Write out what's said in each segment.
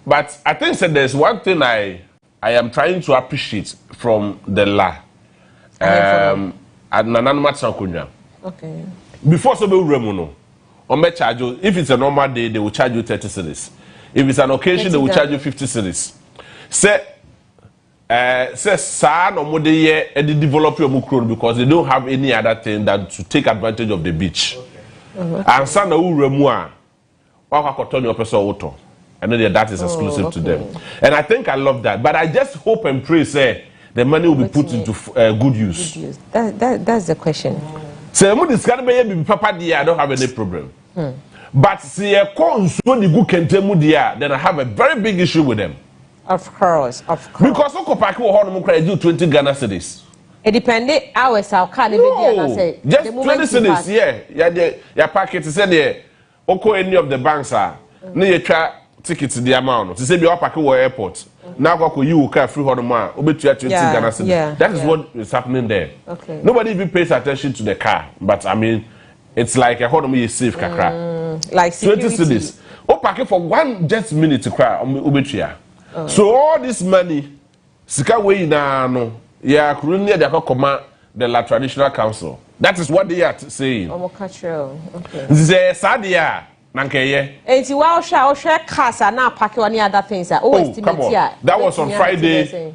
But I think that there's one thing I am trying to appreciate from the law. And okay. Before so be remuno, on me charge you. If it's a normal day, they will charge you 30 cedis. If it's an occasion, they will charge you 50 cedis. Say sa no more dey e develop your mukro because they don't have any other thing than to take advantage of the beach. Okay. And sa na uremu a wa kwakoto ni opese owoto. I know that is exclusive to them. And I think I love that. But I just hope and pray say the money will be put into good use. That's the question. So mo discard be papa dia I don't have any problem. But see a con so the good kentemu dia then I have a very big issue with them. Of course. Because Oko Park will hold them do 20 Ghana cedis. It depends hours how can it be just 20 cedis, yeah, packet said there. Oko any of the banks are near try tickets the amount. To say be up at airport. Now go you can free hold them obey 20 Ghana cedis. That is what is happening there. Okay. Nobody even pays attention to the car. But I mean it's like a hold them is safe kakra. Like 20 cedis. O pack for 1 just minute to cry obey. So all this money, sika way na no, yeah, currently they are command the La Traditional Council. That is what they are saying. Okay. Ze sadia nankeye. Enti wa share casa na pack any other things. Come on. That was on Friday.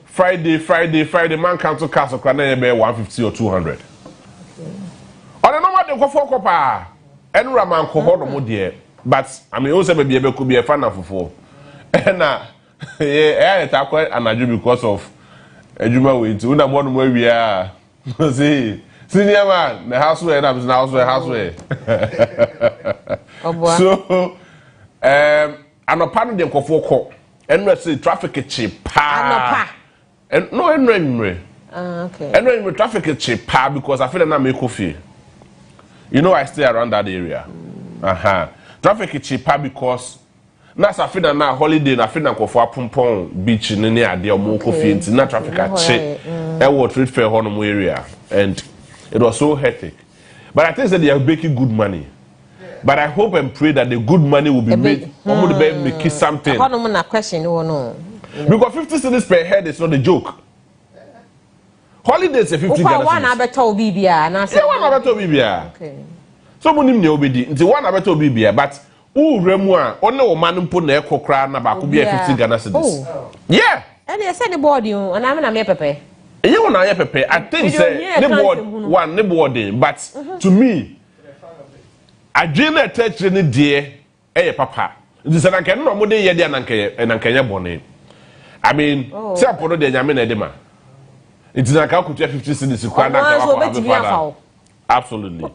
Man council castle can be 150 or 200. Okay. On the normal they go for kopa. Enura man ko ho no mo de. But I mean also be able to be a fan of for. And yeah, it's quite anaju because of Ejuma way to una one way we are. See, senior man, the houseway and I'm now houseway. So, I'm a part of them for and let's say traffic cheap. And no, okay. And when traffic cheap because I feel that I make coffee. You know, I stay around that area. Traffic cheap because. Na sa fina na holiday na fina ko for apompon beach ni ne ade omo ko fie nti na traffic a che e wo trade fair hono area and it was so hectic. But I think that they are making good money. But I hope and pray that the good money will be made omo the be make something. Hono na question no. Because 50 cedis per head is not a joke. Holidays are 50 Ghana cedis. One abeto bibia na say one abeto bibia. Okay. So mo nim ne obedi nti one abeto bibia but remu a only o man mpo na ekokra na ba ko bia 50 Ghana cedis. Yeah. And you say the board you and I'm na me pepe. You na ye pepe. I think say the board one the boarding but to me adwene attach ni de e papa. This na kan no mo de ye de na nkanye bone. I mean, say apodo de nyame na de ma. It is na ka ko 50 cedis kwa na ka wa. Absolutely.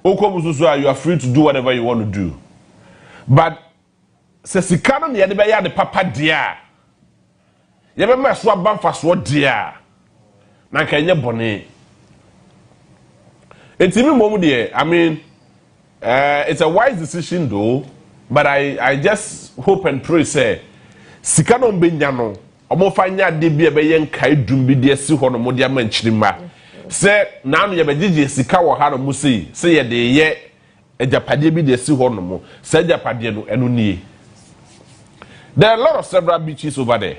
Okomususu you are free to do whatever you want to do. But se sikano ne yede be ya de papa dia ye be ma so abanfa so dia na kanye bone etimi momu de I mean it's a wise decision though but I just hope and pray say sikano mbenya no omo fanya de bia be ye nkai dum bi de si ho no mo de ma nchirima se na no ye be gigi sika wo ha no mu sei se ye de ye ejapade bi de si ho no mo se ejapade no eno nie. There are a lot of several beaches over there.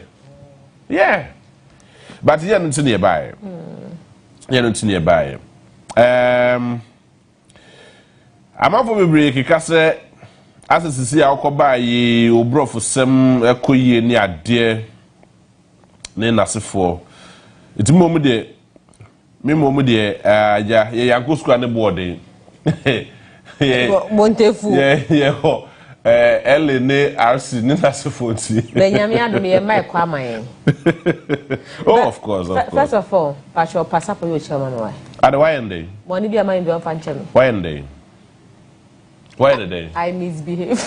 Yeah. But here no nearby. Here no nearby. Amafo bebre keka se asesisi a okoba yi obrofo sem ekoyie ni ade ne nasefo. Etimo mu de me momu de ya yanko school ne boarding. Montefu. Yeah. LNA RC ni nasefo ti. Benyame adom ye mai kwa man. Oh, of course. First of all, pass your passport you chairman why. At why end? Money be am be on fan chairman. Why end? Why the day? I misbehave.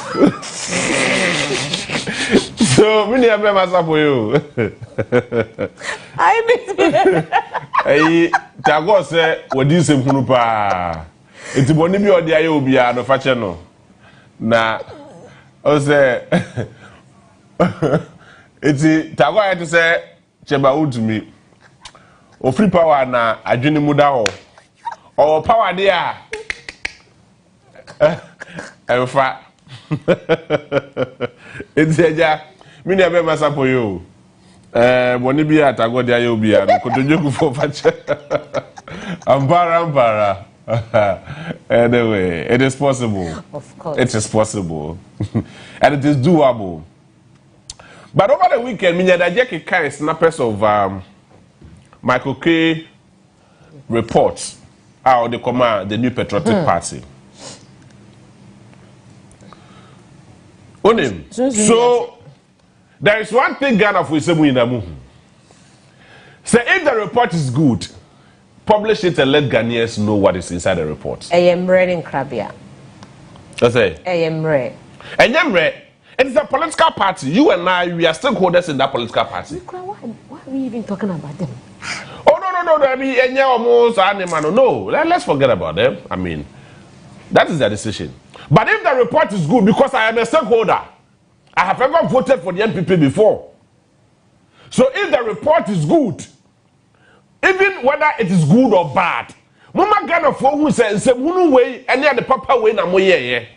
So, me never passport for you. I misbehave. Hey, Tago say what this hunu pa. Enti boni bi odi aye obi a no fa che no. Na o say enti Tago aye to say cheba udumi. O free power na adwene mu da ho. O power dey a Efa. Enti eja Me never mess up for you. When you be at a good day, you'll be at a for Ambara. Anyway, it is possible. Of course. It is possible. And it is doable. But over the weekend, me and Jackie kind snappers of Michael K. reports how they command the new patriotic party. So there is one thing Ghana for Isamu. Say if the report is good, publish it and let Ghanaians know what is inside the report. I am ready in Krabia. That's it. I am ready. And I'm ready. It is a political party. You and I, we are stakeholders in that political party. Why are we even talking about them? Oh, no. I mean, almost animal. No, let's forget about them. I mean, that is their decision. But if the report is good, because I am a stakeholder, I have ever voted for the NPP before. So if the report is good, even whether it is good or bad, Mama Ghana for who says, way, any other papa way, na moye.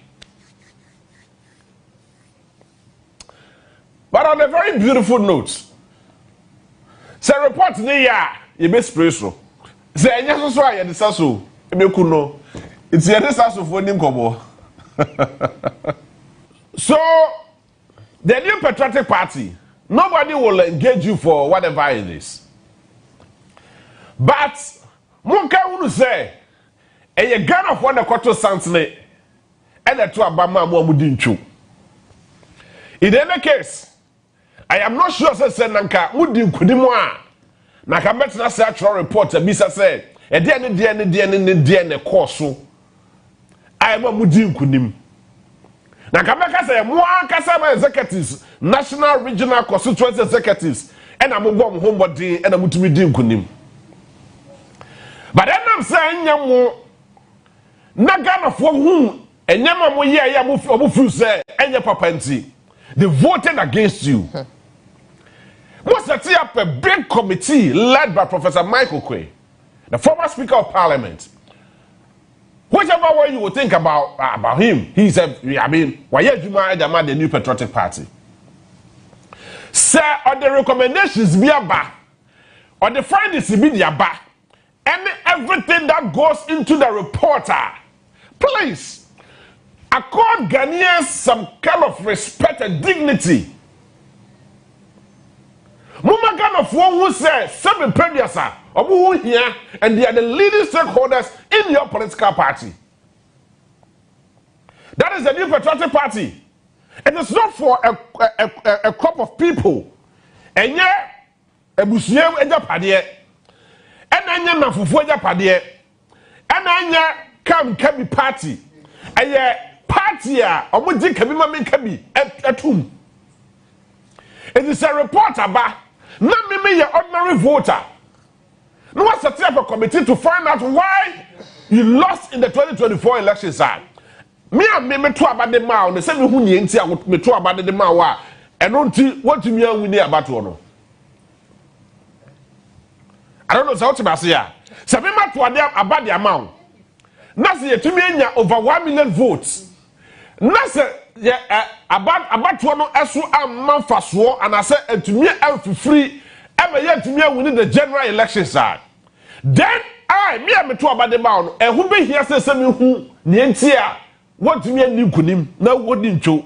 But on a very beautiful note, say report near you be spiritual. Say any so I the so e be kuno. It's here this so for nim kobo. So the new patriotic party, nobody will engage you for whatever it is. But Munka who say a Ghana for the quarter sansle and the two Abama Mudinchu. In any case, I am not sure say Nanka Mudin Kudimwa. Naka better say actual report Bisa say a dear course. I am a Mudin Kudim. Nakameka say Mwa Kasama executives, national regional constituency executives, and I'm going home body and I'm to be kunim. But then I'm saying yamu Nagana for whom and Yamamu Yamu say and your papanti. They voted against you. Was set up a big committee led by Professor Michael Quay, the former Speaker of Parliament. Whichever way you would think about him, he said, I mean, why you married the new patriotic party? Sir, on the recommendations be about, on the findings be about, and everything that goes into the reporter, please accord Ghanaians some kind of respect and dignity. Mama Ghana for who says seven predecessors of who here and they are the leading stakeholders in your political party. That is the new patriotic party. It is not for a crop of people. And yet, a Busiem Ejapadier, and Anya Nafufu Ejapadier, and Anya Kabi party, and yet party, or would you Kabi at whom? It is a report about. Not me, your ordinary voter. No one set up a committee to find out why you lost in the 2024 election, sir. Me and me talk about the mouth. They say me who you ain't me talk about the mouth. And don't what you mean we need about one. I don't know so what you say. Say me mat about the amount. Now say to me over 1 million votes. Now say about one esu amman faso and I say to me for free ever yet to me win the general election side. Then me am to about the bound and who be here say me who nientia what to me ni kunim na wodin cho.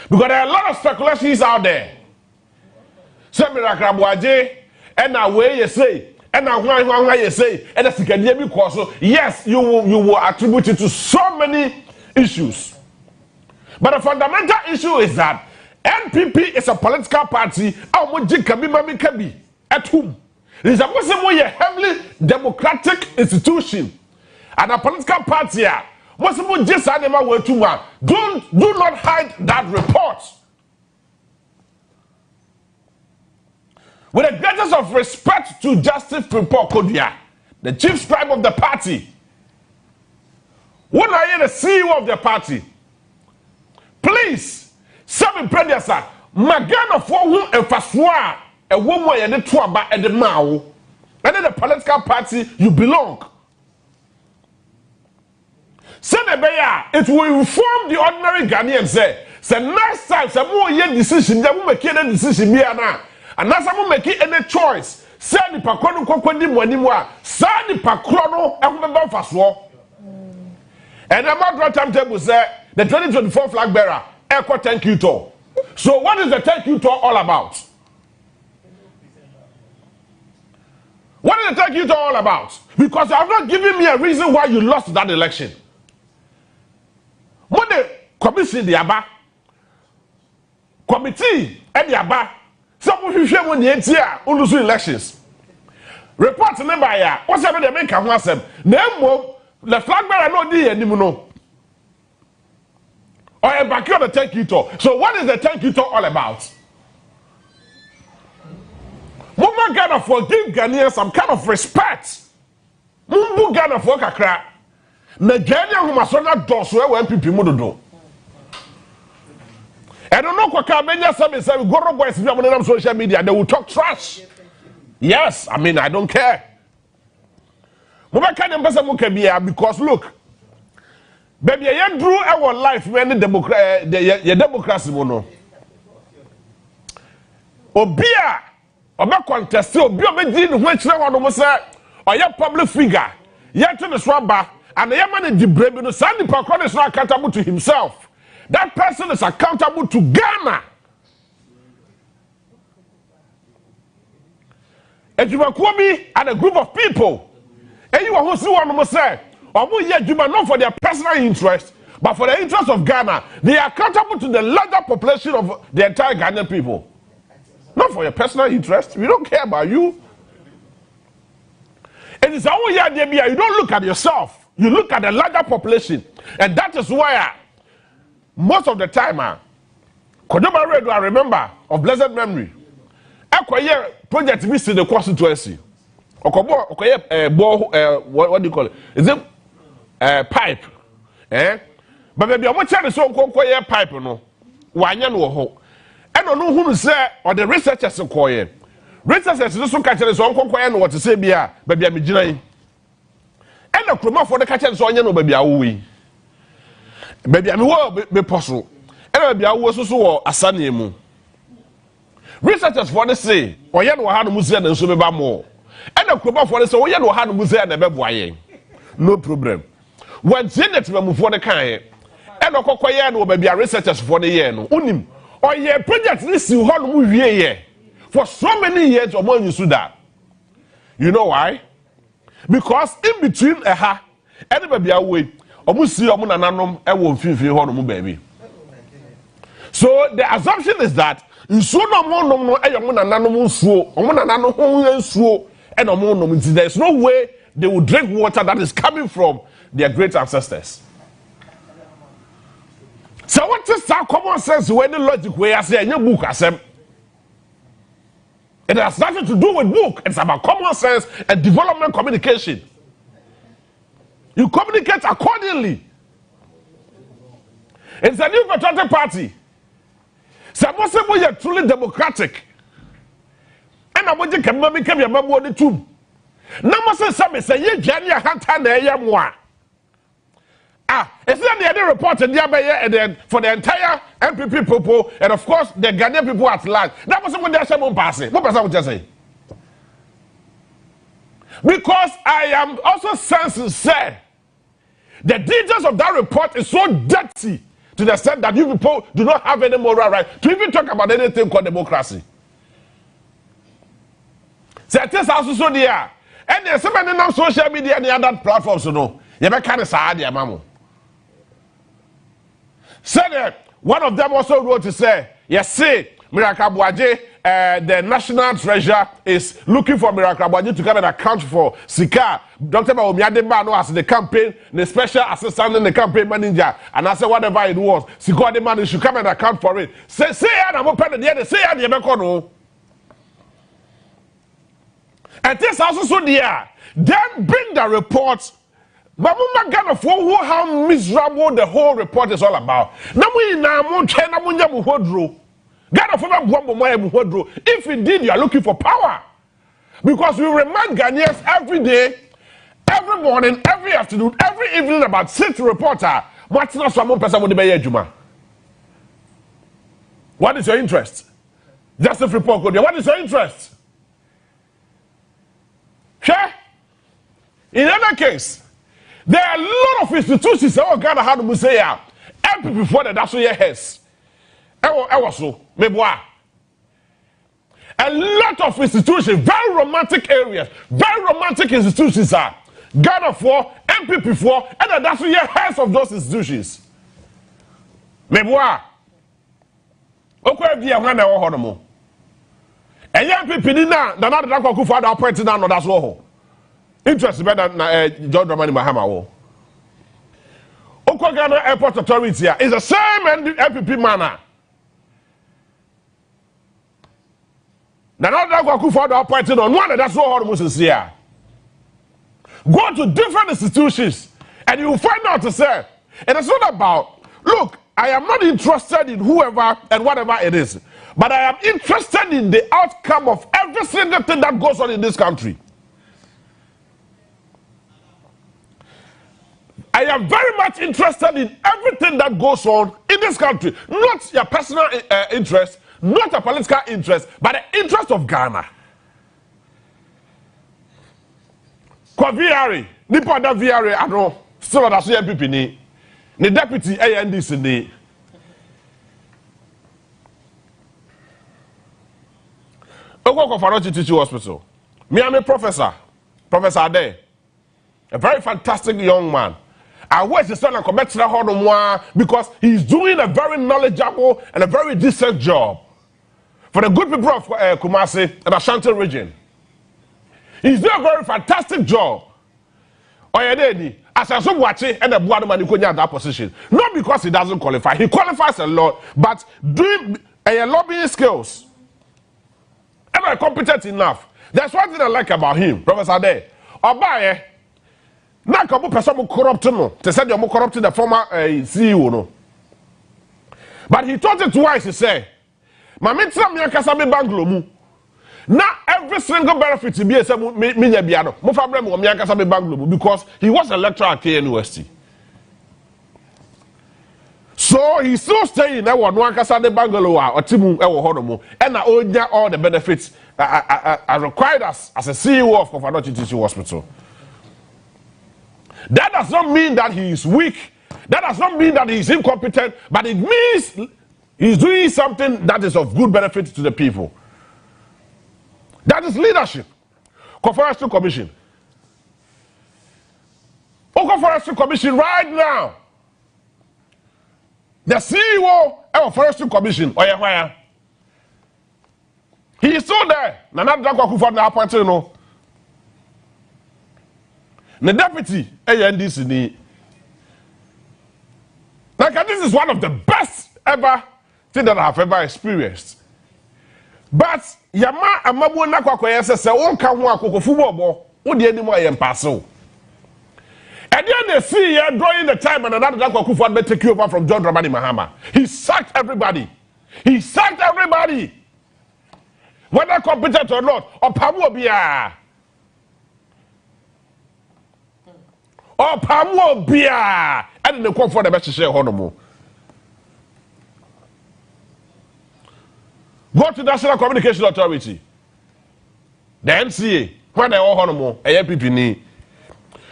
Because there are a lot of speculations out there. Say me rakrabuaje and na way you say and na hwan you say and that's can be because yes you will attribute it to so many issues. But the fundamental issue is that NPP is a political party. At whom? It is a heavily democratic institution. And a political party. Do not hide that report. With the greatest of respect to Justice Pimpor Kodia, the chief scribe of the party. When I hear the CEO of the party, please, seven predecessors, Magana for whom a faswa, a woman and the tuaba and the mao, and then the political party you belong. Senebeya, it will inform the ordinary Ghanaians say Say next time, say more ye decision, ya mo make any decision bi ana. And na say mo make any choice. Say ni pakro no kokodi mo ani mo a, say ni pakro no e ho be faso. And about timetable say the 2024 flag bearer, Echo thank you to. So what is the thank you to all about? What is the thank you to all about? Because you have not given me a reason why you lost that election. When the commission the Aba committee and the Aba, some of you share when the NTA lose elections. Report number ya. What's happening? They make a answer. Nemo the flag bearer no di anymore. Or a back on the thank you to. So what is the thank you to all about? Mumma Ghana for give Ghanaians some kind of respect. Mumbu Ghana for kakra. Na Ghanaian who must not do so NPP modo. I don't know what Kamenya say go boys on social media, they will talk trash. Yes, I mean I don't care. Mumma can because look, baby, you drew our life when the democracy mono. Obia oba contest obi obedi ne ho akire ho no say oya public figure yet to the swaba and the man di brebi no sand pakro is not accountable to himself. That person is accountable to Ghana. Ejumakuobi and a group of people. And you who see one no say omo ye ejuma not for their personal interest but for the interest of Ghana. They are accountable to the larger population of the entire Ghanaian people. Not for your personal interest. We don't care about you. And it's our idea. You don't look at yourself. You look at the larger population. And that is why most of the time, Kodoma Radio, I remember of blessed memory. Acquire project visit the constituency. What do you call it? Is it pipe? But maybe I'm trying to show pipe. No, why no? I don't know who to say or the researchers are quiet. Researchers also catch us on quiet and what to say, baby, I'm enjoying. And the chroma for the catchers on your baby, are baby, I'm well be possible. And I was also a sunny moon. Researchers for the say, or yet will have museum and so more. And the chroma for the say, or yet will have museum and baby. No problem. When Janet move for the kind, and a quiet will be a researchers for the year. Unim. Or your project this you hold movie for so many years or more you do that. You know why? Because in between any baby away, almost see nanom won't feel baby. So the assumption is that you so no more there's no way they will drink water that is coming from their great ancestors. So what is that common sense when the logic way I say in your book asem? It has nothing to do with book. It's about common sense and development communication. You communicate accordingly. It's a new patriotic party. So most of you are truly democratic. And I'm going to come and become your member of the tomb. Now must say you Jenny Hunter na moi. It's not the other report and then for the entire NPP people and of course the Ghanaian people at large. That was what they are saying. What person would just say? Because I am also sensing say the details of that report is so dirty to the extent that you people do not have any moral right to even talk about anything called democracy. So it is also so there. And there's so many on social media and the other platforms, you know. You better kind of sad, yeah, mamu. Said that one of them also wrote to say, yes, see, Mirakabuaje, the national treasurer is looking for Mirakabuaje to come and account for Sika. Dr. Baomiadebano as the campaign, the special assistant and the campaign manager, and I said whatever it was, Sika the man should come and account for it. Say, I'm open the other, say, I'm the and this also so there. Then bring the report. But we Ghana for how miserable the whole report is all about. Now we if indeed you are looking for power, because we remind Ghanaians every day, every morning, every afternoon, every evening about 6 reporter. What's not some person with the Juma? What is your interest? Justice report code. What is your interest? Sure. In any case, there are a lot of institutions that are Ghana how to say NPP before that's what your heads. I so maybe a lot of institutions, very romantic areas, very romantic institutions are Ghana for, NPP for, and that's what your heads of those institutions. Maybe okay, be a man that will hold and NPP na not that go for the appoint now, no, that's WOHO. Interest better than John Dramani Mahama. Ghana Airport Authority is the same NPP manner. Now that go for the appointed on one, that's what all is here. Go to different institutions and you will find out to say, and it's not about, look, I am not interested in whoever and whatever it is, but I am interested in the outcome of every single thing that goes on in this country. I am very much interested in everything that goes on in this country. Not your personal interest, not a political interest, but the interest of Ghana. Kwa VRA, nipa da VRA, I know, still that's NPP ni. The deputy ANDC ni. Oko Kofarochi Teaching Hospital. Me am a professor, Professor Addo, a very fantastic young man. I wish his son and come back to the because he's doing a very knowledgeable and a very decent job for the good people of Kumasi and Ashanti region. He's doing a very fantastic job. As I saw watching and the board man in that position, not because he doesn't qualify, he qualifies a lot, but doing lobbying skills. And competent enough. That's one thing I like about him, Professor Addo. Obaye. Na kabo person mo corrupt no. They said you mo corrupt the former CEO no. But he thought it twice. He said, "Mama tira me akasa me banglo mu. Na every single benefit be say me nya bia no. Mo fa brem me akasa me banglo mu because he was a lecturer at KNUST. So he's still staying there one akasa de banglo a otimu e wo hono mu. And na onya all the benefits are required as a CEO of Kofarochi Teaching Hospital. That does not mean that he is weak. That does not mean that he is incompetent. But it means he's doing something that is of good benefit to the people. That is leadership. Forestry Commission. Forestry Commission right now. The CEO of Forestry Commission, Oyewaya. He is still there. Nana Drakwa Kufa appointed no. The deputy ANDC ni. Like this is one of the best ever thing that I have ever experienced. But yama amabu na kwa yese se wonka ho akokofu bobo wo de ani mo ayem paso. And then they see here during the time and another Kufa may take you over from John Dramani Mahama. He sacked everybody. He sacked everybody. Whether competent or not, or Pamu Bia. Or Pamu Bia. And the call for the best share honomo. Go to National Communication Authority. The NCA. When they all honomo, a NPP ni.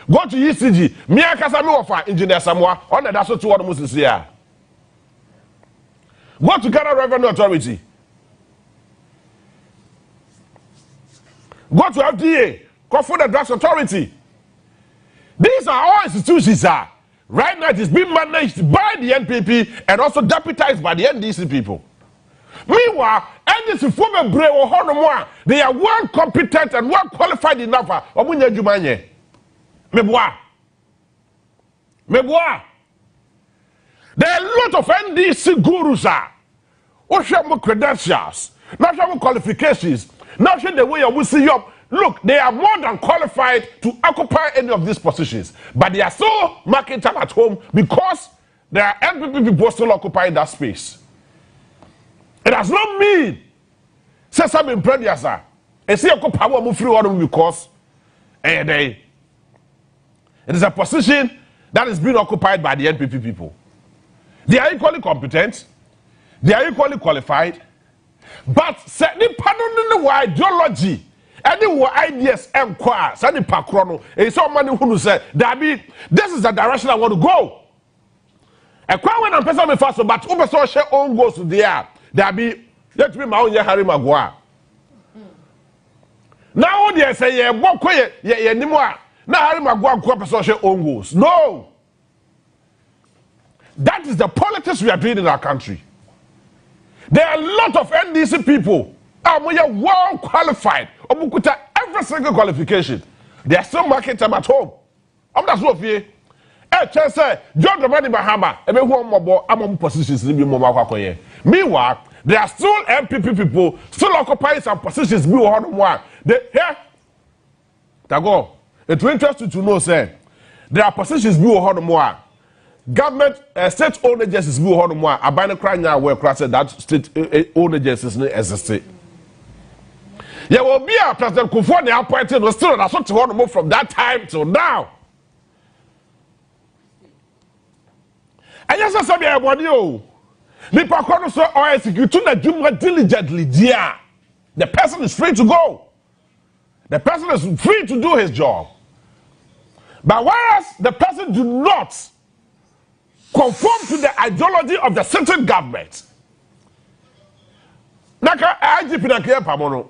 Go to ECG. Mia Kasami offer Engineer Samoa. On the Dasso to what Moses here. Go to Ghana Revenue Authority. Go to FDA. Go for the Drugs Authority. These are all institutions. Right now, it is being managed by the NPP and also deputized by the NDC people. Meanwhile, NDC former brave or Honomoa, they are well competent and well qualified enough. Omunya Jumanye. Meboa. There are a lot of NDC gurus. Oshamo credentials, national qualifications, not the way you see up. Look, they are more than qualified to occupy any of these positions, but they are so marking time at home because there are NPP people still occupying that space. It does not mean say something previous. And see occupy one free order because it is a position that is being occupied by the NPP people. They are equally competent. They are equally qualified. But certain pardon ideology, any ideas and qua, Sandy Pakrono, a so many who say, Dabi, this is the direction I want to go. A crowd when I'm person fast, but Uber share own goes to the air. Dabi, let me my own Harry Maguire. Now they say, yeah, walk quiet, yeah, anymore. Now Harry Maguire person share own goals. No. That is the politics we are doing in our country. There are a lot of NDC people we are well qualified. Every single qualification. They are still marketing them at home. I'm not sure if you say John Dramani Bahama, I'm positions. Meanwhile, there are still NPP people still occupying some positions. They here. Tago, it will interest you to know, say, there are positions more. Government state-owned agencies be hold more. Abandon crying now where that state-owned agencies exist. There will be a President Kufuor appointed was still not to hold more from that time till now. And yes, I said, I want you. The Pakono so or execute the Juma diligently, dear. The person is free to go. The person is free to do his job. But whereas the person do not conform to the ideology of the sitting government. Naka IGP na care pamono.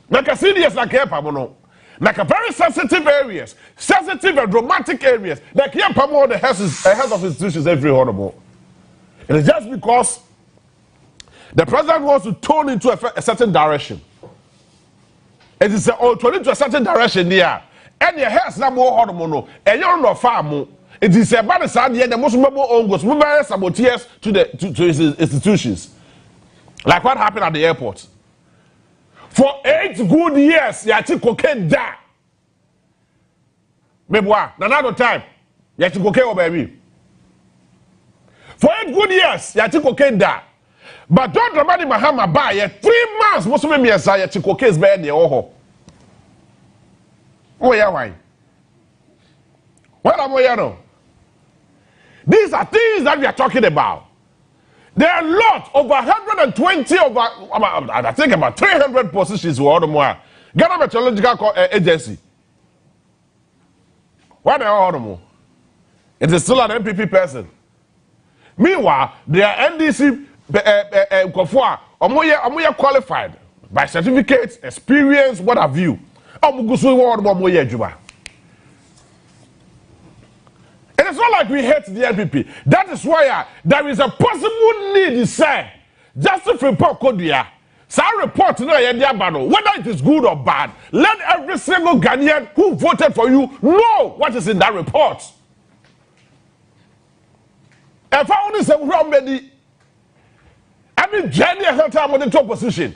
Naka CDS na care pamono. Naka very sensitive areas, sensitive and romantic areas. Na care pamono the heads of institutions every honorable. It is just because the president wants to turn into a certain direction. It is turn into a certain direction there. And your heads na more honorable. And you're not far. It is about the side the most memorable own goes saboteurs to his institutions. Like what happened at the airport. For 8 good years, you had to cocaine da. Meboa, another time, you had to cocaine or baby. For 8 good years, you had to cocaine da. But don't Dramani Mahama buy 3 months, most of them you had to cocaine bed the WOHO. Oh, yeah, why? What am I know? These are things that we are talking about. There are a lot, over 120, I think about 300 positions were more. Ghana Meteorological Agency. What are they all? It is still an NPP person. Meanwhile, there are NDC Kofua, Omoye qualified by certificates, experience, what have you. Omugusu word Omoye Juba. It is not like we hate the NPP. That is why there is a possible need, say, just to report Kodia. Some report whether it is good or bad. Let every single Ghanaian who voted for you know what is in that report. If I only say somebody, I mean, Jenny and time on the top position.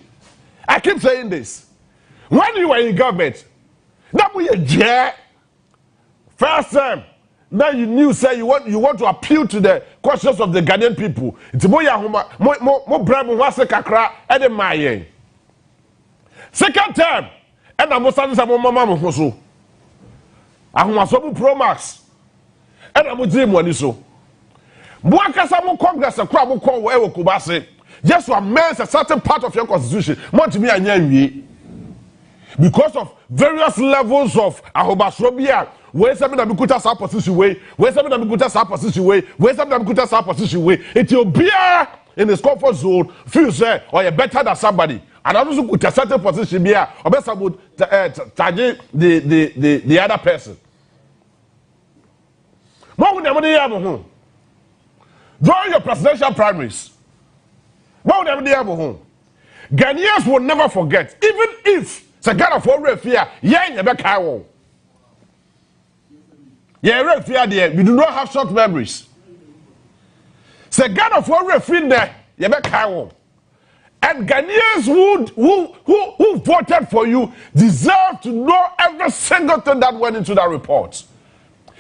I keep saying this. When you were in government, that was a jail. First time. Now you knew, say you want to appeal to the conscience of the Ghanaian people. It's more brave kakra and my second time, and I'm saying some mama so. I'm so pro max, and I'm doing money so. Mwakasa Congress a crab call wherever Kubase just to amend a certain part of your constitution. Want me and because of various levels of ahobasobia. Where something that we could position way, where something that we could position way, where something that we could position way, it will be in his comfort zone, feel say, or you're better than somebody. And also could a certain position here, or better would target the other person. What would never have home? During your presidential primaries, what would never have home? Ghanaians will never forget, even if it's a kind of foreign fear, yeah, you never can. Yeah, we do not have short memories. Say God of war refin there, you be carry. And Ghanaians who voted for you deserve to know every single thing that went into that report.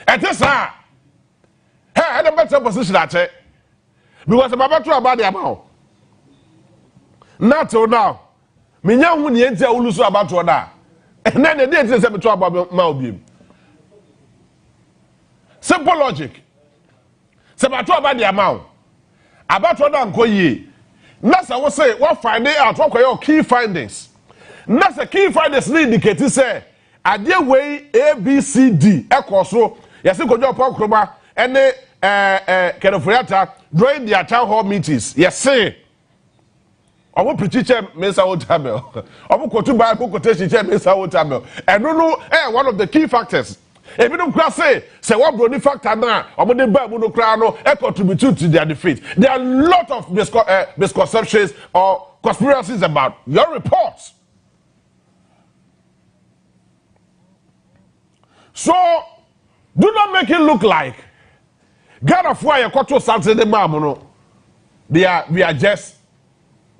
And this hey, I had a better position at it. Because I'm about to about the amount. Not till now. Me nya hu ne entia uluso about to da. And then the day say me to about ma. Simple logic. Say about the amount. About to da nko yi. NASA will say, what finding out, what your key findings. NASA key findings indicate, say, a dear way A, B, C, D, echo so, yes, you could your Pokroba, and Kenofriata, during their town hall meetings, yes, say. I will preach Mesa Otabel. I will go to Bible quotation Mesa Otabel. And no, one of the key factors. If you don't say what body factor now, or the Bible no crown, contribute to their defeat. There are a lot of misconceptions or conspiracies about your reports. So, do not make it look like God of War, you something the Mamono. We are just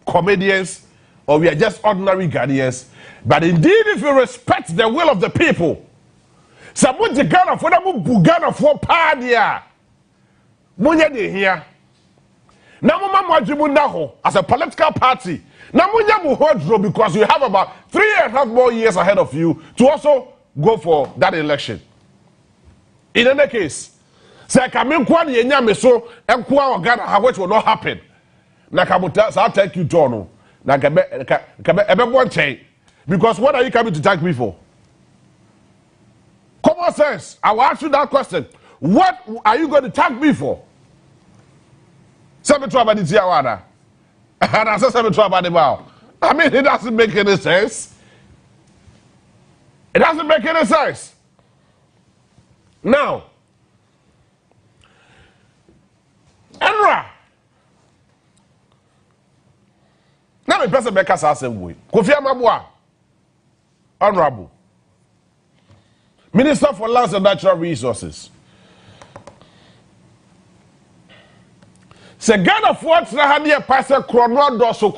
comedians, or we are just ordinary Ghanaians. But indeed, if you respect the will of the people, someone the Ghana for them Ghana for Padia. Munya de here. Namumajimunaho as a political party. Namunya Muhodro because you have about 3.5 more years ahead of you to also go for that election. In any case, say Kamin Kwani Yenya so and Kwa Ghana, which will not happen. Nakamuta, so I'll take you to no. Because what are you coming to thank me for? Common sense. I will ask you that question. What are you going to thank me for? I mean, it doesn't make any sense. It doesn't make any sense. Now, Enra. Now, the person makes us same way. Kofi Amabwa, Honorable Minister for Lands and Natural Resources. Se Ghana for na ha ne passe krono doso.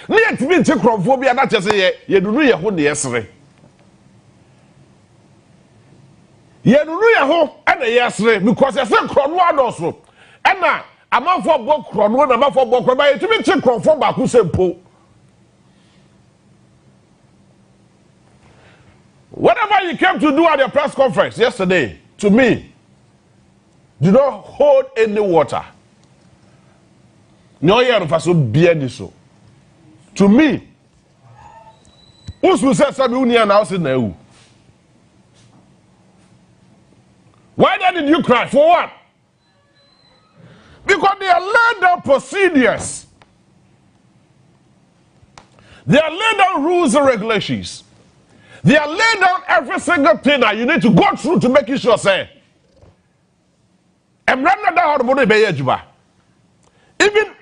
Ne yetimi nti krofo bia na chese ye dunu ye ho ne yesere. Ye dunu ye ho e na yesere because ye se krono doso. E na amafo bo krono na amafo bo krono ba yetimi nti krofo ba ku sempo. Whatever you came to do at your press conference yesterday, to me, do not hold any water. No, you are so beard so. To me, who said something now in the Why did you cry? For what? Because they are laid down procedures. They are laid down rules and regulations. They are laying down every single thing that you need to go through to make it sure, say. Even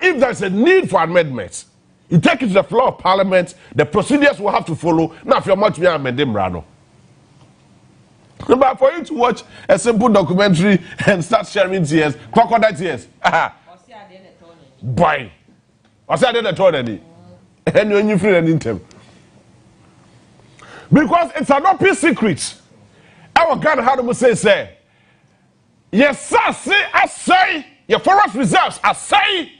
if there's a need for amendments, you take it to the floor of Parliament, the procedures will have to follow. Now, if you're much more amending, Brano. But for you to watch a simple documentary and start sharing tears, crocodile tears. Boy. I said, I didn't already. And when you feel an intem. Because it's an open secret. Our God had to say, yes, sir, I say, your forest reserves, I say.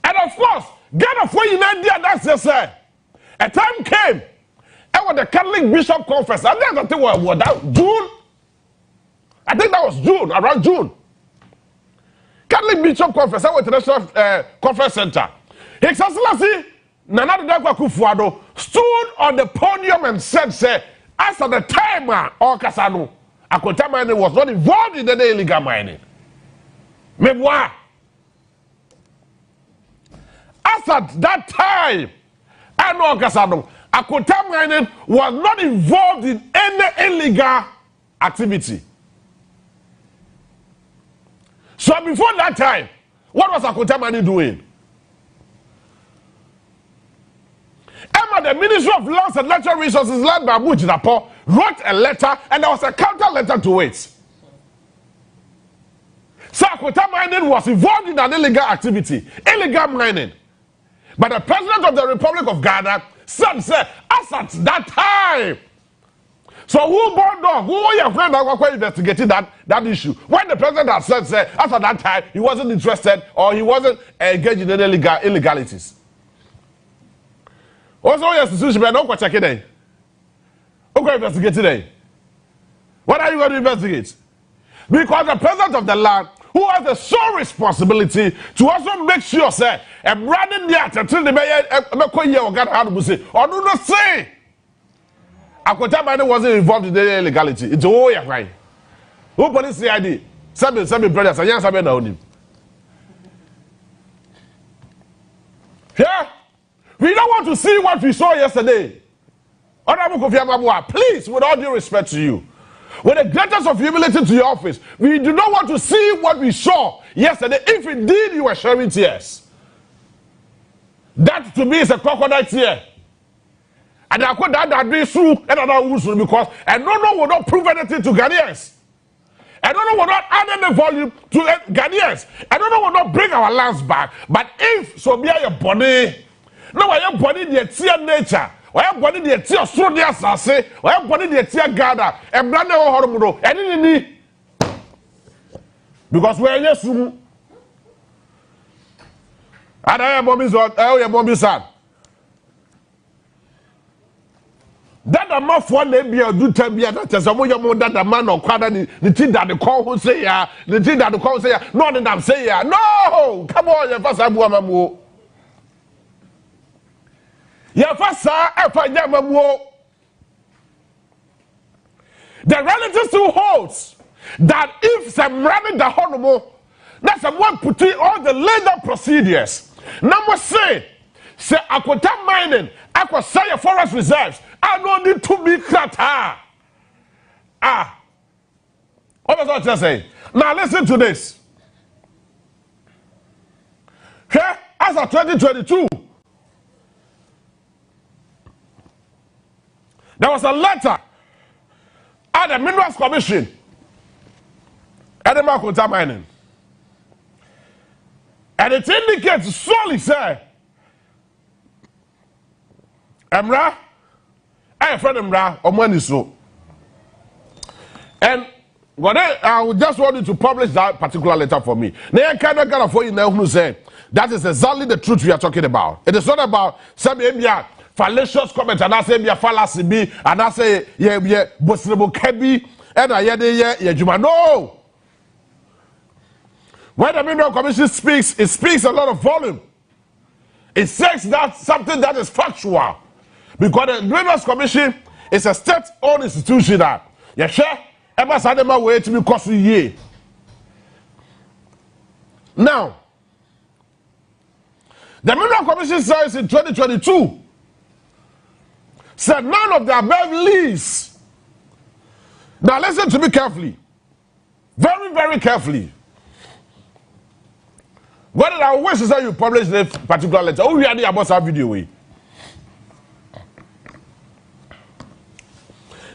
And of course, God of what you know, that's just say. A time came, and when the Catholic Bishop Conference, I think that was that June. I think that was June, around June. Catholic Bishop Conference, our International Conference Center. His Excellency Nana Kufuado stood on the podium and said, say, as at the time, Okasano, Akota mining was not involved in the illegal mining. Mais moi, as at that time, I know Okasano, Akota mining was not involved in any illegal activity. So before that time, what was Akota mining doing? The Ministry of Lands and Natural Resources, led by Mujinapo, wrote a letter and there was a counter letter to it. So Akota mining was involved in an illegal activity, illegal mining. But the President of the Republic of Ghana said, as at that time. So who brought dog? Who were your friend that investigated that issue? When the President had said, as at that time, he wasn't interested or he wasn't engaged in any illegalities. Also, yes, institution, but don't check it today. Okay, investigate today. What are you going to investigate? Because the president of the land, who has the sole responsibility to also make sure, say, a brand in the until the mayor, or God, how to say, or do not say. Akwata wasn't involved in the illegality. It's all your right. Who police the ID? Seven brothers, and young Saben on him. Yeah? We don't want to see what we saw yesterday. Please, with all due respect to you, with the greatest of humility to your office, we do not want to see what we saw yesterday, if indeed you were shedding tears. That to me is a crocodile tear. And I could that be true and another because and no will not prove anything to Ghanaians. And no will not add any volume to Ghanaians. And no will not bring our lands back. But if so be your body, no, your body the tear nature. Why body the tear so dear say, why body the tear gather and brand horrible and because we're yes soon. And I am mommy's or your mommy's son. That a month one day be a do tell me that some your mother that man or quadra the thing that the call who say ya, the thing that the call say ya, not that I'm saying ya. No, come on, your first abu. Your first the reality still holds that if some running the honorable, that's someone putting all the legal procedures. Number say Akwata mining, Akwasaya forest reserves. I don't need to be cut. What was I just saying? Now listen to this. Here, as of 2022, there was a letter at the Minerals Commission at the Akwata mining. And it indicates solely, say, Emra, I friend Emra, or money so. And I would just want you to publish that particular letter for me. Now, I cannot for you now who say that is exactly the truth we are talking about. It is not about some fallacious comment and I say fallacy be and I say possible kebi and I juma. No. When the Mineral Commission speaks, it speaks a lot of volume. It says that something that is factual. Because the Minerals Commission is a state-owned institution that ever said them away to be cost a year. Now, the Mineral Commission says in 2022 said none of the above lease. Now listen to me carefully. Very, very carefully. What did I wish to say you publish this particular letter? Oh, we had the about that video.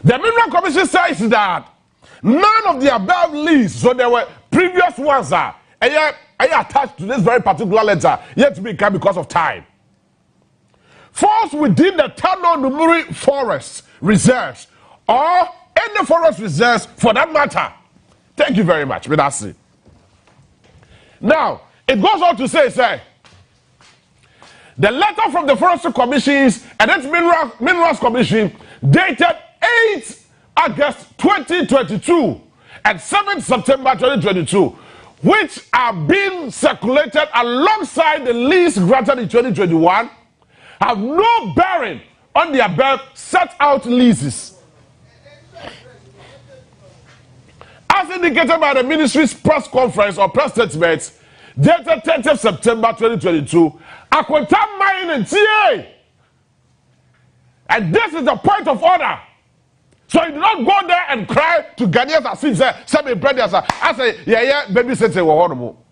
The Mineral Commission says that none of the above leases, so there were previous ones are attached to this very particular letter, yet to be become because of time. Falls within the Tano Numuri Forest Reserves or any forest reserves for that matter. Thank you very much. That's it. Now, it goes on to say, the letter from the Forestry Commissions and its Minerals Commission dated 8 August 2022 and 7 September 2022, which are being circulated alongside the lease granted in 2021, have no bearing on the above set out leases. As indicated by the ministry's press conference or press statement dated 30th September 2022, Akwata mining TA. And this is the point of order. So you do not go there and cry to Ghanaians as if say, some brothers I say, yeah, baby said they were horrible.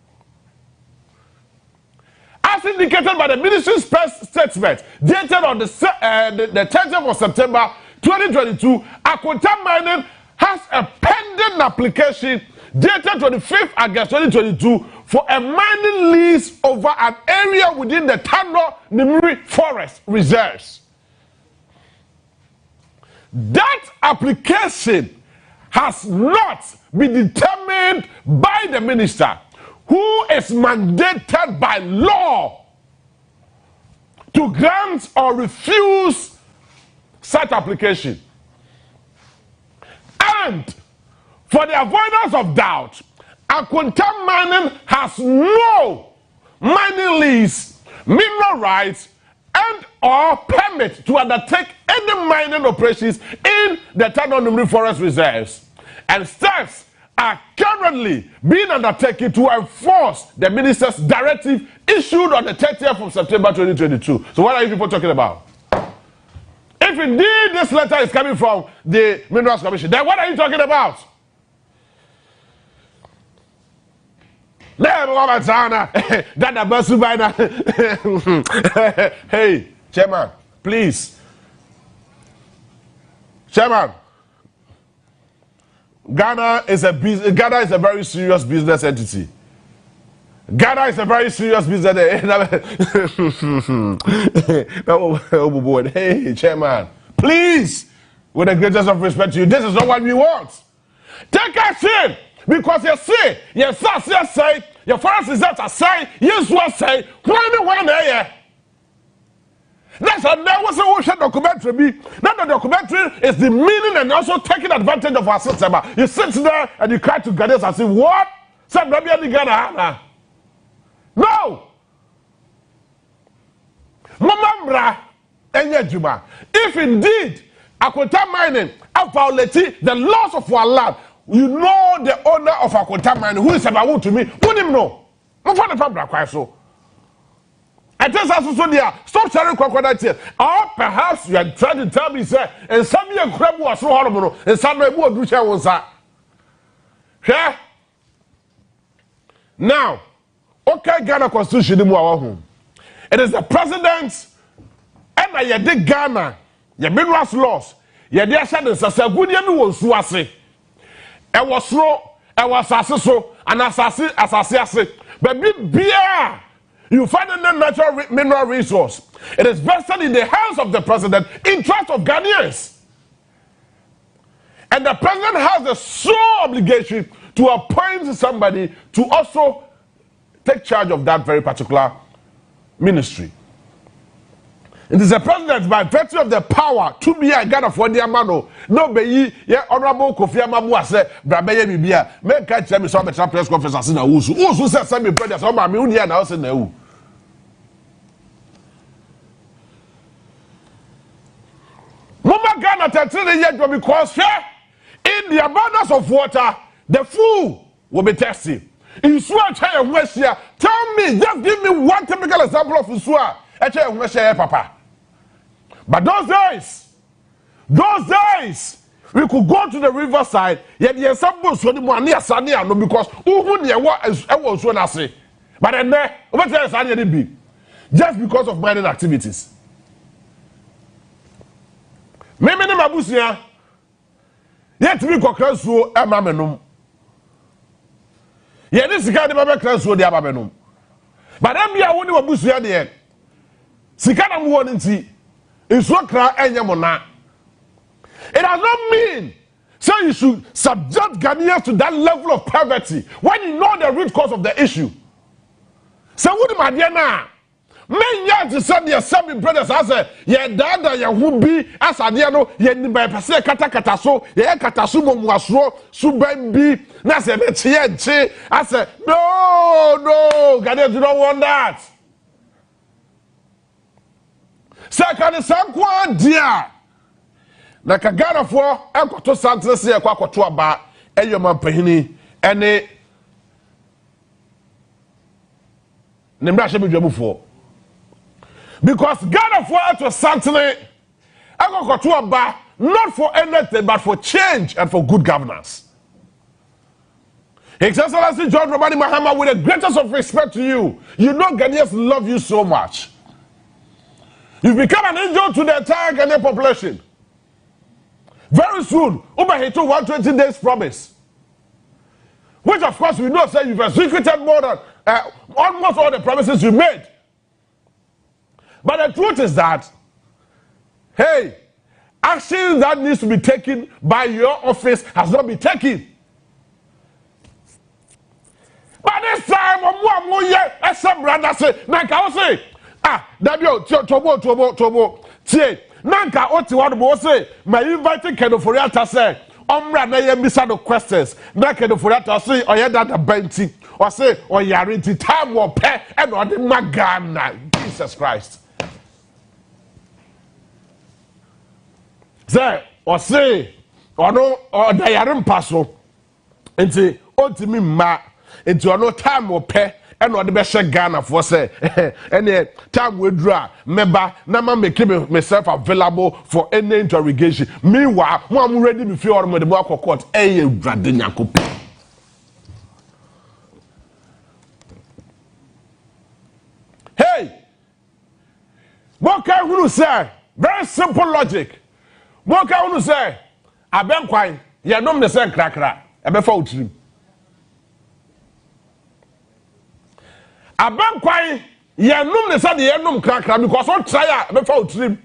As indicated by the ministry's press statement dated on the 10th of September 2022, Akwata mining has a pending application dated 25th August 2022 for a mining lease over an area within the Tano Numuri Forest Reserves. That application has not been determined by the minister, who is mandated by law to grant or refuse such application. And For the avoidance of doubt, Akwanta Mining has no mining lease, mineral rights, and or permit to undertake any mining operations in the Tanonumri Forest Reserves, and steps are currently being undertaken to enforce the minister's directive issued on the 30th of September 2022. So what are you people talking about? If indeed this letter is coming from the Minerals Commission, then what are you talking about? Hey, Chairman, please. Chairman, Ghana is a very serious business entity. Ghana is a very serious business. Hey, Chairman, please, with the greatest of respect to you, this is not what we want. Take action, because you see, yes, say, your forest is that say, yes, what say, one there. That's a there was a ocean documentary. Now the documentary is the meaning and also taking advantage of our system. You sit there and you cry to Ghanaians and say, what? Say, maybe I Ghana. No! Mamambra Enyejuma. If indeed Akwanta Mining are violating the laws of our land, you know the owner of Akwanta Mining, who is about to me, wouldn't him know. No for the family quite so. I tell us so there, stop sharing crocodile tears. Or perhaps you are trying to tell me, sir, and some of your crab was so horrible, and some of you do share was that. Yeah? Now, okay, Ghana Constitution in our home. It is the president and I did Ghana, your minerals laws, your dear sentence, as a good year was Suase. I was slow, I was so, and assassin, but be beer. You find a natural mineral resource. It is vested in the hands of the president in trust of Ghanaians. And the president has the sole obligation to appoint somebody to also take charge of that very particular ministry. It is the president, by virtue of the power, to be a God of one dear man. No, be ye honorable Kofi Amabu say, Brabeye Bibia, make catch them some press conference as in a Usu. Usu says, some brothers, all my million and house in the U. Mama Ghana 13 years because in the abundance of water, the fool will be thirsty. In Sua Chaya Westia, tell me, just give me one typical example of Sua, Chaya Westia, Papa. But those days, we could go to the riverside, yet the example so the one near Sania, no, because who near what I was when I say. But then there, what else I didn't be? Just because of mining activities. Maybe the Mabusia, yet we could cross through a mamenum. Yet this guy never cross through the Abamenum. But I'm here only a bush at the end. Sikana warning tea. It's what cry and Yamona. It does not mean so you should subject Ghanaians to that level of poverty when you know the root cause of the issue. So what am I now? Men yet to send your seven brothers as a ye dada ya who be as a diano ye by per se kata so ye katasumo wasro subembi na se betie as a no Ghanaians do not want that. Second sankwa dia na kagara fo enkoto santre se ekwa akoto aba eyoma mpahini ene nemra hye bedwamufo. Because Ghana for to certainly not for anything but for change and for good governance. His Excellency John Romani Mahama, with the greatest of respect to you, you know Ghanaians love you so much. You've become an angel to the entire Ghanaian population. Very soon, Ubaheto 120 days promise. Which of course we know say you've executed more than almost all the promises you made. But the truth is that, hey, action that needs to be taken by your office has not been taken. But this time, some brother say, Nanka say, Dabio, Tobo, tie, Nanka Oti Wadbo say, my inviting Kenoforiata say, omra na ye bisa the questions na kedo for that say oye that banti or say oyare nti time wo pe e na ode magana Jesus Christ say or say ono odayare mpaso nti ontimi ma nti ono time wo pe e na ode be hye Ghana for say ene time we dura meba na ma make myself available for any interrogation meanwhile mo am ready me feel or mo de mo court e urade nyakopo hey what can you say very simple logic what can you say abenkwan ye nom ne say krakra e be fa otrim abenkwan ye nom ne say ye nom krakra because on try a be fa otrim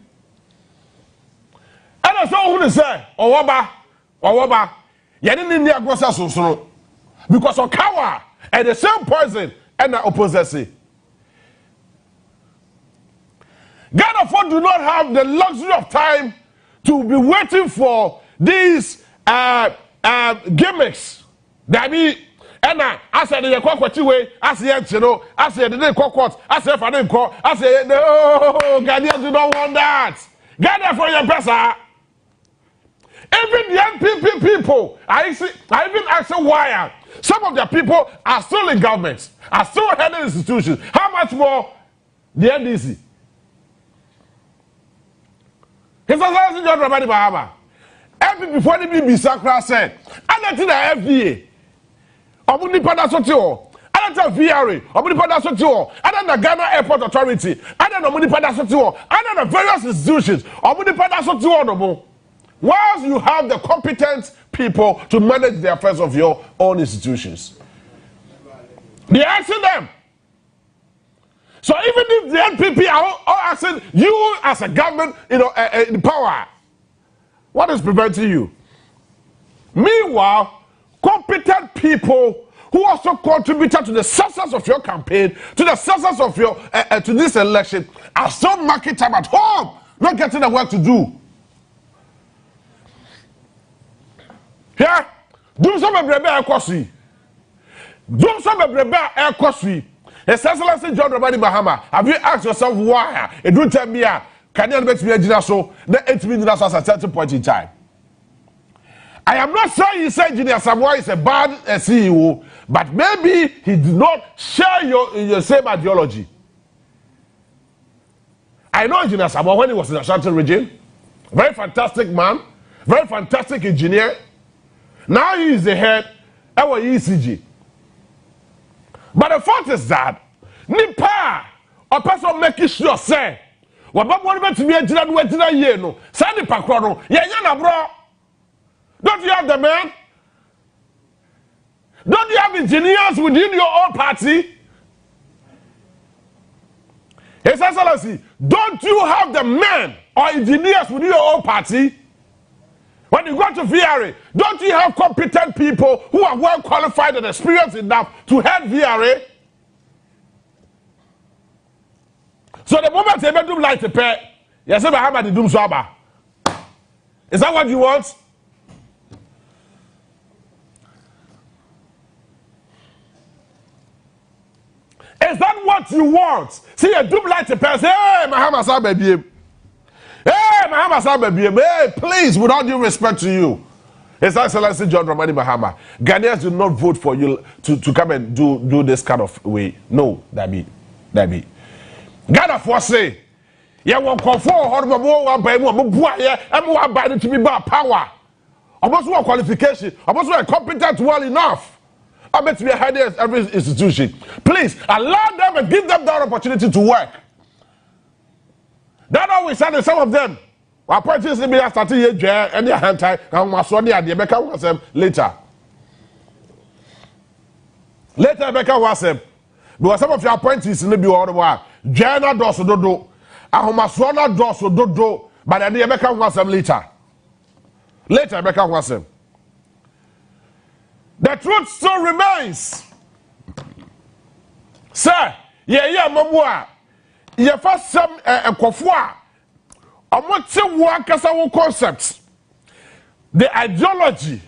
and so who ne say owoba ye ni agosa sosoro because of kawa and the same poison and the opposite Ghana do not have the luxury of time to be waiting for these gimmicks. That be, and I said the Kokoti way, I said, you know, I said the Kokot, I said for them call, I said, no, Ghanaians do not want that. Ghana for your pesa. Even the NPP people, I even asked why some of the people are still in government, are still heading institutions. How much more the NDC? His Excellency John Dramani Mahama. Every before the BBC said, I let in the FDA. Obuni Pada Sotio. I let the VRA. Obuni Pada Sotio. I let the Ghana Airport Authority. I let the Obuni Pada Sotio. I let the various institutions. Obuni Pada Sotio. Whilst you have the competent people to manage the affairs of your own institutions, they asking them. So even if the NPP are all asking you as a government, you know, in power, what is preventing you? Meanwhile, competent people who also contributed to the success of your campaign, to the success of your to this election, are still marking time at home, not getting the work to do. Here, do some of the bear coffee. Do some of the bear air coffee. His Excellency John Dramani Mahama, have you asked yourself why? It don't tell me, can you bet me a so the 8 minutes at a certain point in time? I am not saying you say Engineer Samoa is a bad CEO, but maybe he did not share your same ideology. I know Engineer Samoa when he was in the Ashanti region, very fantastic man, very fantastic engineer. Now he is the head of ECG. But the fact is that nipa a person making sure say what want to be a general year no send the pakro yeah bro. Don't you have the man? Don't you have engineers within your own party? His Excellency, don't you have the men or engineers within your own party? When you go to VRA, don't you have competent people who are well qualified and experienced enough to head VRA? So the moment they do like to pay, yes, I have the doom swabber. Is that what you want? Is that what you want? See a doom like to pay, say, hey, Mahama Sabe. Hey, Mahama, hey, please, with all due respect to you, His Excellency John Dramani Mahama, Ghanaians do not vote for you to come and do this kind of way. No, that be. Ghana for say, yeah, one call for horrible one by one, I'm one by to be about power. Almost one qualification, almost one competent well enough. I bet to be head of every institution. Please allow them and give them that opportunity to work. That always said some of them. Appointments be starting here, and their hand tie, and was on the idea, Becca was them later. Later, Becca was them. Because some of your appointees in the bureau, Jana Dosso Dodo, Ahomaswana Dosso Dodo, but the idea Becca was them later. Later, Becca was them. The truth still remains. Sir, yeah, Mamua. You first some a kofua. I'm not saying one concept. the ideology,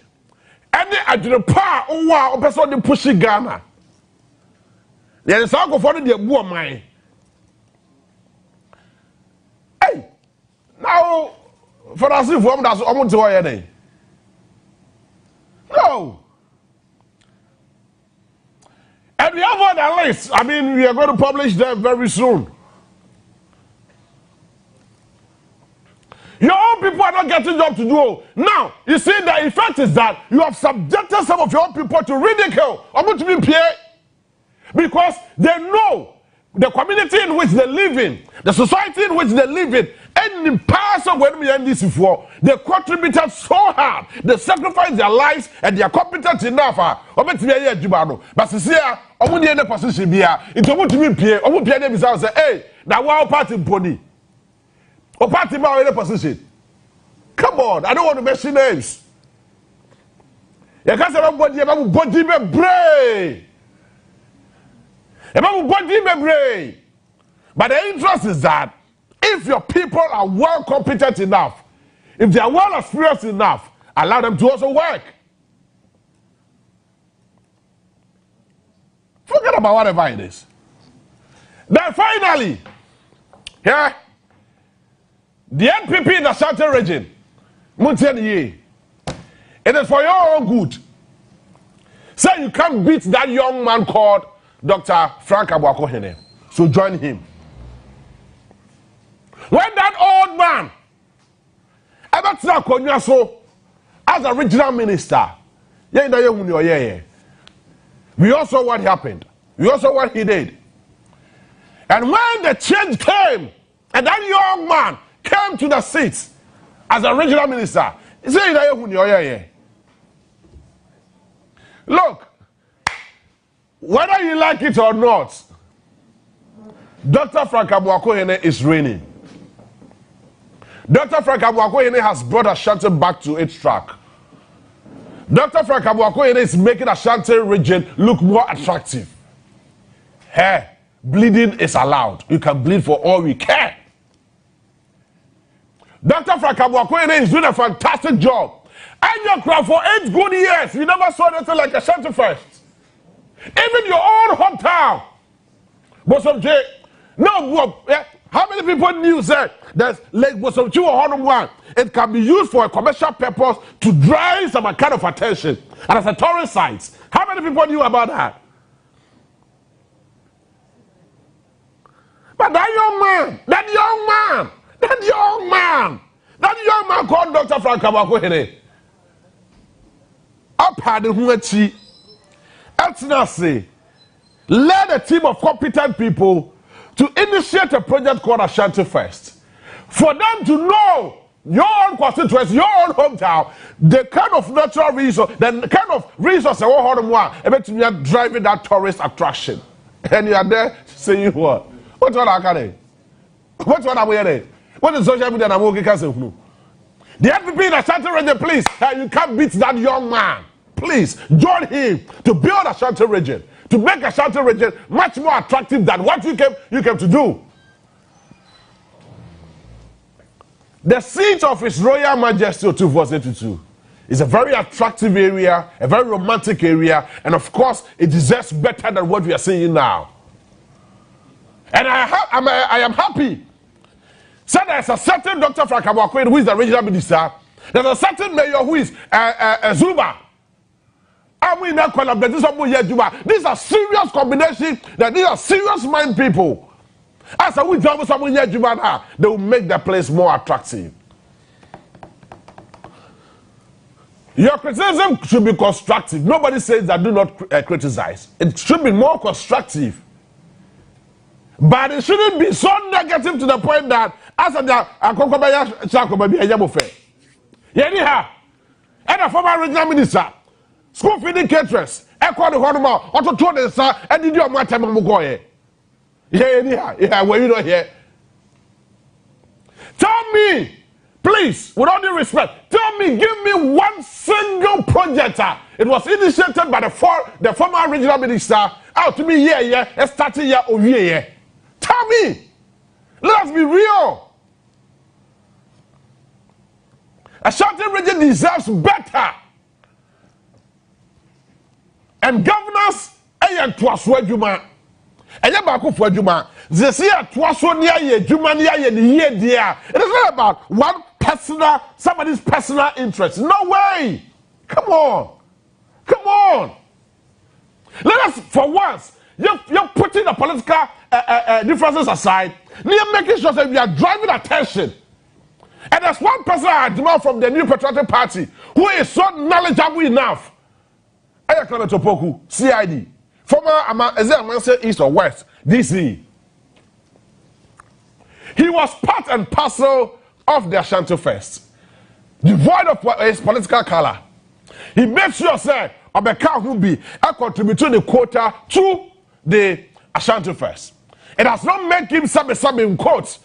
any adrepa Onua person dey push Ghana. There is algo for the buo man. Hey, now for us if we that's almost here. No. And we have other lists. I mean, we are going to publish them very soon. Your own people are not getting job to do. Now, you see, the effect is that you have subjected some of your own people to ridicule or to be peer because they know the community in which they live in, the society in which they live in, and the past of when we end this before, they contributed so hard, they sacrificed their lives and they are competent enough. But see, I'm in the position here. It's about to be peer. I'm going to say, hey, now one party pony. Or party in the position. Come on, I don't want to mention names. You can't say about body brain. About body brain. But the interest is that if your people are well competent enough, if they are well experienced enough, allow them to also work. Forget about whatever it is. Then finally, here, the NPP in the Ashanti region, it is for your own good. Say you can't beat that young man called Dr. Frank Abuakohene. So join him. When that old man, as a regional minister, we also saw what happened. We also saw what he did. And when the change came, and that young man came to the seat as a regional minister, he said, look, whether you like it or not, Dr. Frank Abuakohene is reigning. Dr. Frank Abuakohene has brought Ashanti back to its track. Dr. Frank Abuakohene is making Ashanti region look more attractive. Hey, bleeding is allowed. You can bleed for all we care. Dr. Frank Abuakohene is doing a fantastic job. And your crowd for 8 good years, you never saw anything like Ashanti first. Even your own hometown. Bosom J. No, how many people knew that there's Lake Bosom J or it can be used for a commercial purpose to drive some kind of attention and as a tourist site? How many people knew about that? But that young man called Dr. Frank Abuakohene. Up had the Huachi, Etnasi, led a team of competent people to initiate a project called Ashanti First. For them to know your own constituency, your own hometown, the kind of natural resource, the kind of resource that we're driving that tourist attraction. And you are there saying what? What's what I can? What's what I'm hearing? What is social media I'm working as a flu? The NPP in Ashanti region, please, you can't beat that young man. Please join him to build Ashanti region, to make Ashanti region much more attractive than what you came to do. The seat of His Royal Majesty Otu is a very attractive area, a very romantic area, and of course, it deserves better than what we are seeing now. And I am happy. So there's a certain Dr. Frank Abuakohene who is the regional minister. There's a certain mayor who is Zuba. These are serious combinations. These are serious mind people. As we tell someone here, they will make the place more attractive. Your criticism should be constructive. Nobody says that do not criticize. It should be more constructive. But it shouldn't be so negative to the point that as a former regional minister, school feeding caterers, echo the Honoma, Otto told the sir, and did you have my time on Mugoye? Yeah, where you don't hear. Tell me, please, with all due respect, tell me, give me one single project. It was initiated by the former regional minister. Out to me, yeah, starting here over here. Tell me, let us be real. Ashanti region deserves better. And governors, ayan twaso adwuma. Enya ba ko fo adwuma. Zesi ya twaso ne aye adwuma ne aye ne ye dia. It is not about one personal, somebody's personal interest. No way. Come on. Come on. Let us, for once, you're putting the political differences aside. You're making sure that we are driving attention. And there's one person I admire from the New Patriotic Party who is so knowledgeable enough. Ayakana Topoku, CID. Former, is it East or West? DC. He was part and parcel of the Ashanti Fest. Devoid of his political color. He made sure, say, Obeka who be a contributor the quota to the Ashanti Fest. It has not made him some in quotes.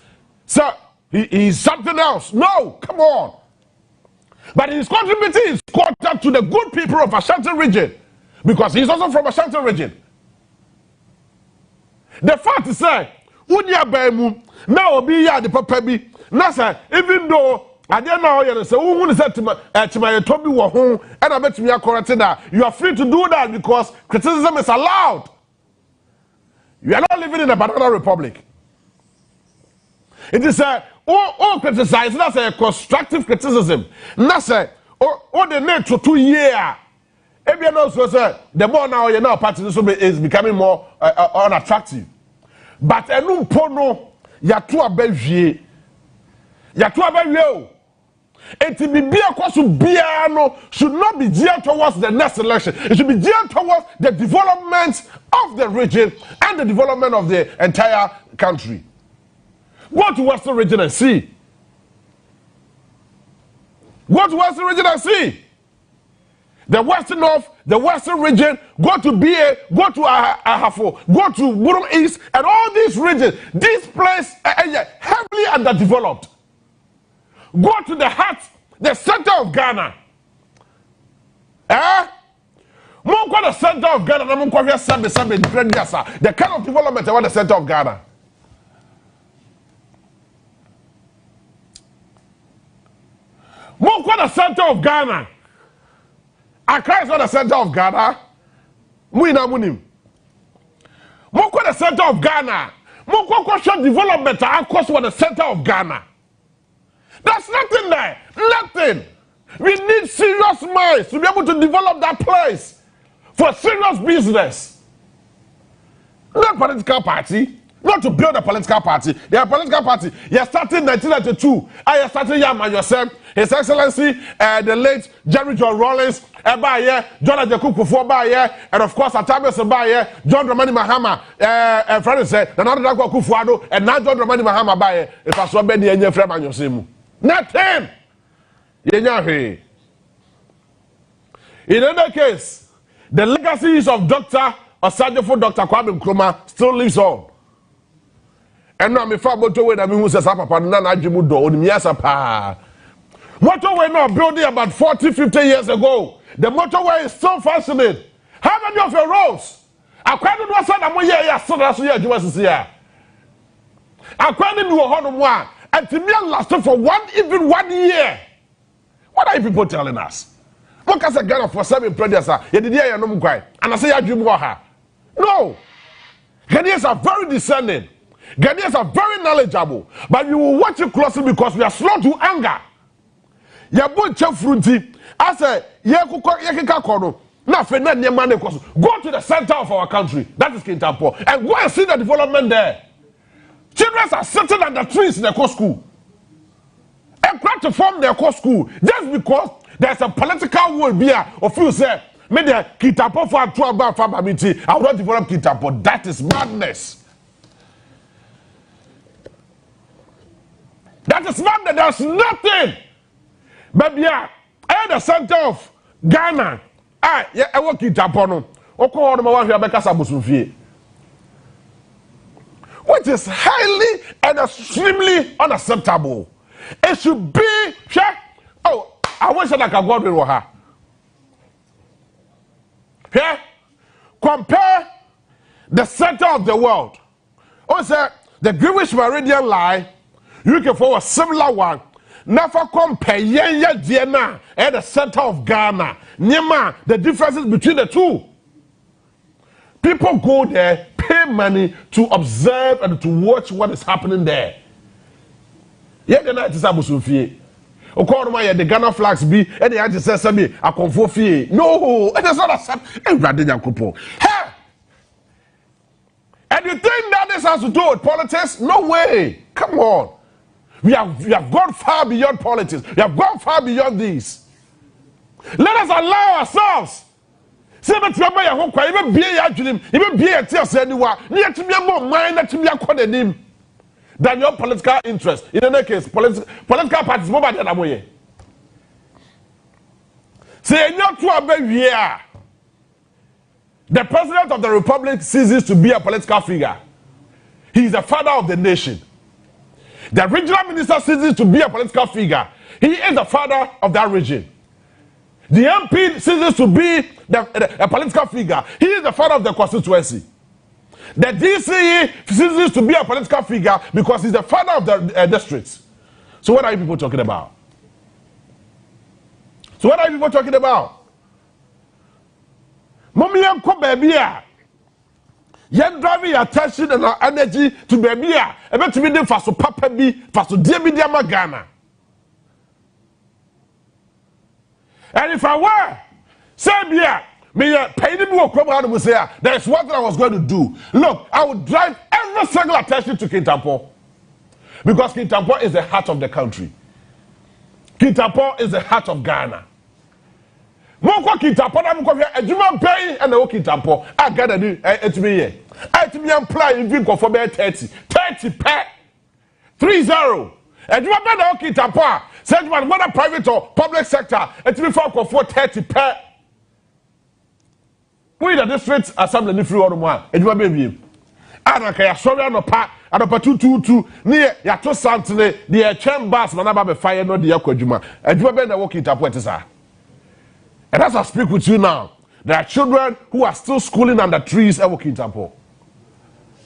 So he's something else. No, come on. But he's contributing his quota to the good people of Ashanti region. Because he's also from Ashanti region. The fact is that Unya Bemu, now be ya the papabi, Nasa, even though I don't know you say who said to my Toby WOHO, and I bet me are corrected that you are free to do that because criticism is allowed. You are not living in a banana republic. It is all criticizing, that's a constructive criticism. That's all the need to 2 years. Everyone also say the more now you know party is becoming more unattractive. But enum pono ya to abavie. Ya to abavie. Enti bibia kwaso bia no should not be geared towards the next election. It should be geared towards the development of the region and the development of the entire country. Go to Western region and see. Go to Western region and see. The Western North, the Western region, go to BA, go to Ahafo, go to Burum East, and all these regions. This place heavily underdeveloped. Go to the heart, the center of Ghana. The center of Ghana, the kind of development around the center of Ghana. The center of Ghana. Accra is not the center of Ghana. Muina Munim. Moko the center of Ghana. Moko show development across the center of Ghana. There's nothing there. Nothing. We need serious minds to be able to develop that place for serious business. Not political party. Not to build a political party. They are a political party. You started in 1992. I started Yama yourself. His Excellency, the late Jerry John Rawlings, John Ajakufu, and of course, Atabes Baye, John Dramani Mahama, and friends said, another Kufuado, and now John Dramani Mahama Baye, if I saw Benny and your friend on your sim. Nothing. In any case, the legacies of Dr. Osadefo Dr. Kwame Nkrumah still lives on. And now, me father motorway that me who says papa na adwemu do onimiasa pa. Motorway now building about 40-50 years ago. The motorway is still functioning. How many of your roads? According to what said, I'm here, so here, you was here. According to WOHO, and to me, lasted for even one year. What are you people telling us? What can I get for 7 predecessors? You did hear no more, and I say, I dream her. No. Ghanaians are very discerning. Ghanaians are very knowledgeable, but you will watch it closely because we are slow to anger. Ya boy chefrunti, I say, go to the center of our country, that is Kintampo, and go and see the development there. Children are sitting under trees in the core school and trying to form their core school just because there's a political will be of you say, maybe Kintampo for a 12 family, I will not develop Kintampo. That is madness. That is madness. There's nothing. But yeah, at the center of Ghana, I work in Japan. Which is highly and extremely unacceptable. It should be. Oh, I wish I could go with her. Yeah, compare the center of the world. Also, the Greenwich Meridian line. You can follow a similar one. Nafa compare yen diena at the center of Ghana. Nyema, the differences between the two. People go there, pay money to observe and to watch what is happening there. Yeah, the night is Abusufie. Okoroma the Ghana flags be and the anti says me a confofie. No, it is not accept and Radin Yakupo. Hey! And you think that this has to do with politics? No way. Come on. We have gone far beyond politics. We have gone far beyond this. Let us allow ourselves. Say that you are home, even be a dream, even be a tears anywhere. Near to be a more mind that to be a quad name than your political interest. In any case, political parties more than a way. Say, not to a baby here. The president of the republic ceases to be a political figure. He is the father of the nation. The regional minister ceases to be a political figure. He is the father of that region. The MP ceases to be a political figure. He is the father of the constituency. The DCE ceases to be a political figure because he's the father of the districts. So what are you people talking about? So what are you people talking about? Mommy and come baby. You're driving your attention and our energy to baby. I bet to be there for so papa be for so dear me dear Ghana. And if I were, say me pay me work come say there's what I was going to do. Look, I would drive every single attention to Kintampo. Because Kintampo is the heart of the country. Kintampo is the heart of Ghana. Moko Kintampo na moko here ejuma pay and the Kintampo. I gather it me here. I to me apply even go for 30 pay 30. Ejuma pay na Kintampo. Say whether private or public sector, it me for 30 pay. We the district assembly ni free one more. Ejuma baby. Ana ka ya sorry no pa adopa 222 near ya to santene the chambers manaba be fire no de yakwadwuma. Ejuma be na working Kintampo etisa. And as I speak with you now, there are children who are still schooling under trees at Kintampo.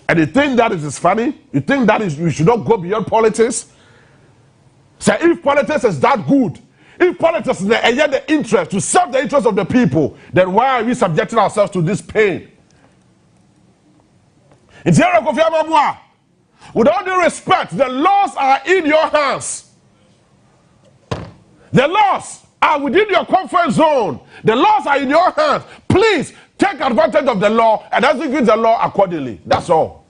And you think that is funny? You think that is we should not go beyond politics? So if politics is that good, if politics is the interest to serve the interest of the people, then why are we subjecting ourselves to this pain? With all due respect, the laws are in your hands. The laws are within your comfort zone. The laws are in your hands. Please take advantage of the law and execute the law accordingly. That's all.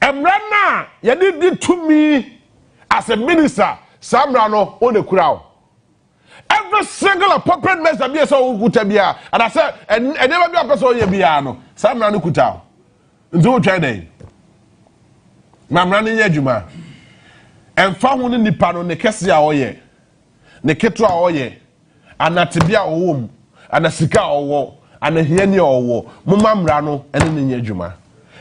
And right now, you did to me as a minister, Samrano on the crowd. Every single appropriate measure be so good to be and I said, and never be a person you be ano. Samrano Kutao. Do training. Mamrani Yajuma. And found in the pano ne Kessia oye. Ne ketua oye anatibia owom anasika owo anahiani owo mumamra no ene ne adwuma